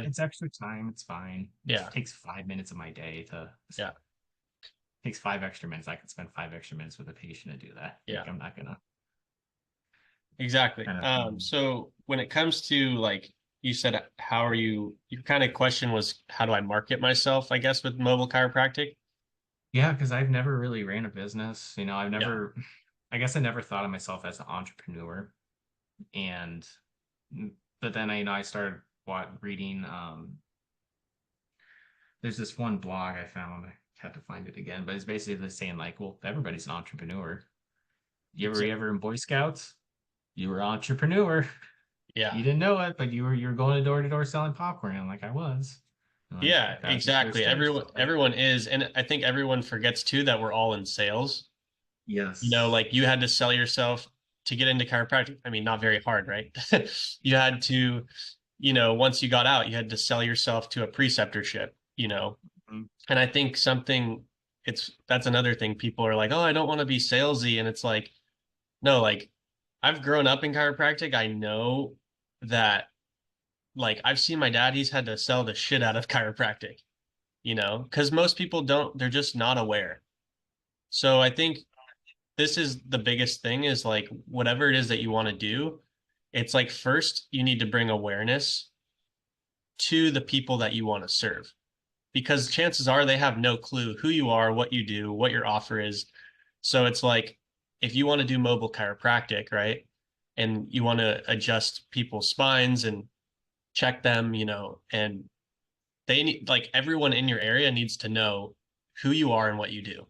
It's extra time. It's fine. It Yeah. takes 5 minutes of my day to Yeah. takes 5 extra minutes. I could spend 5 extra minutes with a patient to do that. Like Yeah. I'm not gonna Exactly. kind of So when it comes to like you said, how are you, your kind of question was, how do I market myself, I guess, with mobile chiropractic? yeah, because I've never really ran a business. I've Yeah. never I guess I never thought of myself as an entrepreneur. And but then I started reading there's this one blog I found. I had to find it again, but it's basically saying like, well, everybody's an entrepreneur. You ever in Boy Scouts? You were an entrepreneur. Yeah. You didn't know it, but you were going door to door selling popcorn, and like I was. And like Yeah, that was the first exactly. steps. Everyone is, and I think everyone forgets too that we're all in sales. Yes. Like you had to sell yourself to get into chiropractic. I mean, not very hard, right? You had to, once you got out, you had to sell yourself to a preceptorship. Mhm. And I think that's another thing. People are like, oh, I don't want to be salesy. And it's like, no, like I've grown up in chiropractic. I know that like I've seen my dad, he's had to sell the shit out of chiropractic, because most people don't, they're just not aware. So I think this is the biggest thing is like whatever it is that you want to do, it's like first you need to bring awareness to the people that you want to serve because chances are they have no clue who you are, what you do, what your offer is. So it's like if you want to do mobile chiropractic, right? And you want to adjust people's spines and check them, and they need like everyone in your area needs to know who you are and what you do.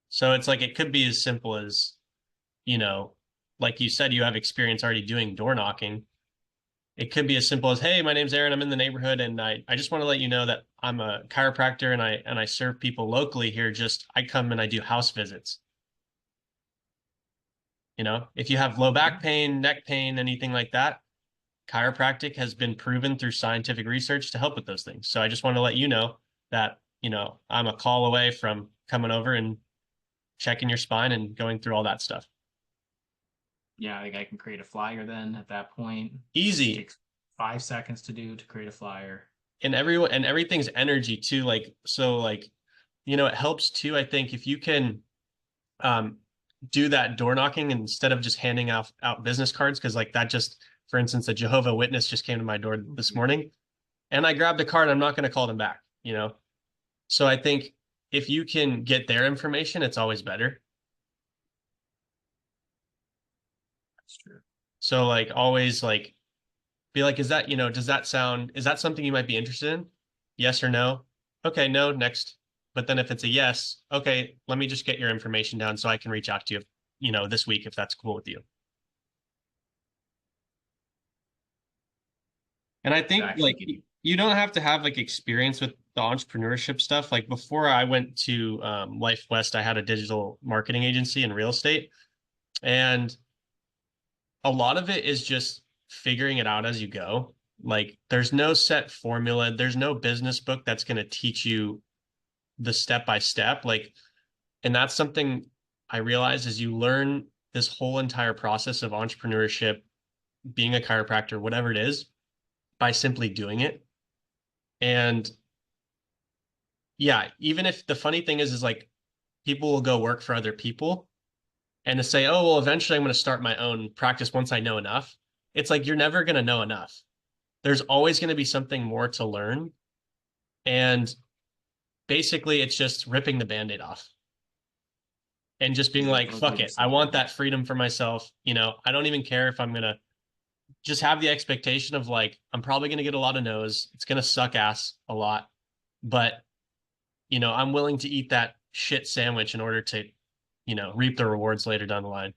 So it's like it could be as simple as, you know, like you said, you have experience already doing door knocking. It could be as simple as, hey, my name's Aaron, I'm in the neighborhood, and I just want to let you know that I'm a chiropractor and I serve people locally here. Just I come and I do house visits. If you have low Yeah. back pain, neck pain, anything like that, chiropractic has been proven through scientific research to help with those things. So I just want to let you know that, I'm a call away from coming over and checking your spine and going through all that stuff. Yeah, like I can create a flyer then at that point. Easy. Takes 5 seconds to do to create a flyer. And everything's energy too. Like, so like, it helps too, I think, if you can um do that door knocking instead of just handing out business cards, because like that just, for instance, a Jehovah Witness just came to my door this morning and I grabbed the card, I'm not going to call them back. So I think if you can get their information, it's always better. That's true. So like always like be like, is that something you might be interested in? Yes or no? Okay, no, next. But then if it's a yes, okay, let me just get your information down so I can reach out to you, this week if that's cool with you. And I To think actually like get you don't have to have like experience with the entrepreneurship stuff. Like before I went to Life West, I had a digital marketing agency in real estate. And a lot of it is just figuring it out as you go. Like there's no set formula, there's no business book that's going to teach you the step by step. Like, and that's something I realize is you learn this whole entire process of entrepreneurship, being a chiropractor, whatever it is, by simply doing it. And yeah, even if the funny thing is like people will go work for other people and to say, oh, well, eventually I'm going to start my own practice once I know enough. It's like you're never going to know enough. There's always going to be something more to learn. And basically, it's just ripping the band-aid off and just being yeah, like, totally fuck it. I want understandable. that freedom for myself. I don't even care if I'm going to just have the expectation of like, I'm probably going to get a lot of no's. It's going to suck ass a lot. But, I'm willing to eat that shit sandwich in order to, reap the rewards later down the line.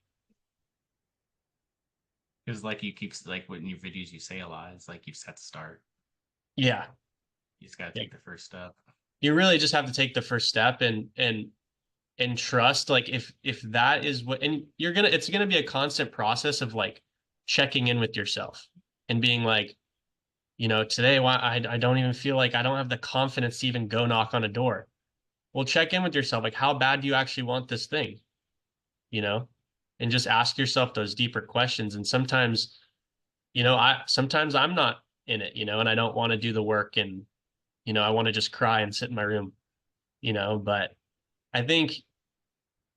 Because like you keep like in your videos you say a lot. It's like you just have to start. Yeah. You just got to Yeah. take the first step. You really just have to take the first step and trust like if that is what, and it's gonna be a constant process of like checking in with yourself and being like, today why I don't even feel like I don't have the confidence to even go knock on a door. Well, check in with yourself, like how bad do you actually want this thing, you know and just ask yourself those deeper questions. And sometimes I sometimes I'm not in it, and I don't want to do the work, and I want to just cry and sit in my room, but I think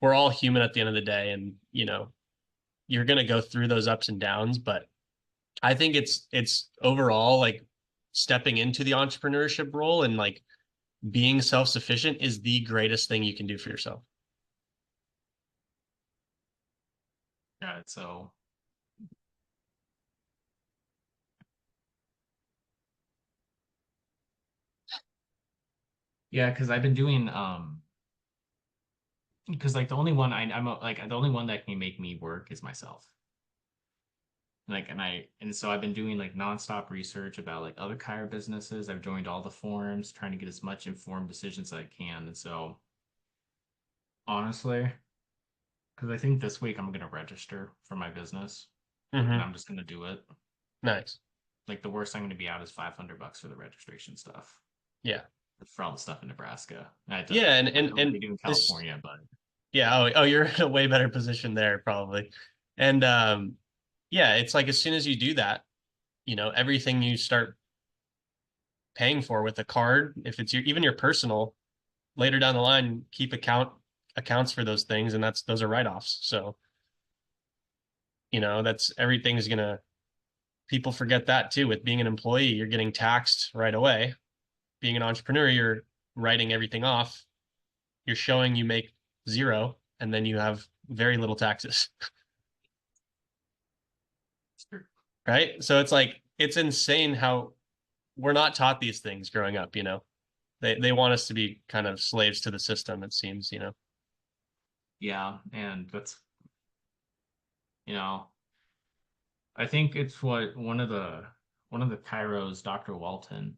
we're all human at the end of the day, and you're going to go through those ups and downs, but I think it's overall like stepping into the entrepreneurship role and like being self-sufficient is the greatest thing you can do for yourself. Yeah, so yeah, because I've been doing because like the only one like the only one that can make me work is myself. Like and so I've been doing like nonstop research about like other chiro businesses. I've joined all the forums, trying to get as much informed decisions as I can. And so honestly, because I think this week I'm gonna register for my business and Mm-hmm. I'm just gonna do it. Nice. Like the worst I'm gonna be out is $500 for the registration stuff Yeah. for all the stuff in Nebraska. I had to Yeah, I don't really do in this California, but yeah, oh, you're in a way better position there probably. And yeah, it's like as soon as you do that, everything you start paying for with a card, if it's even your personal, later down the line, keep accounts for those things, and those are write-offs. So, that's everything's gonna people forget that too. With being an employee, you're getting taxed right away. Being an entrepreneur, you're writing everything off. You're showing you make zero, and then you have very little taxes. Right? So it's like it's insane how we're not taught these things growing up, They want us to be kind of slaves to the system, it seems. yeah, and that's you know, I think it's what one of the Kairos, Dr. Walton,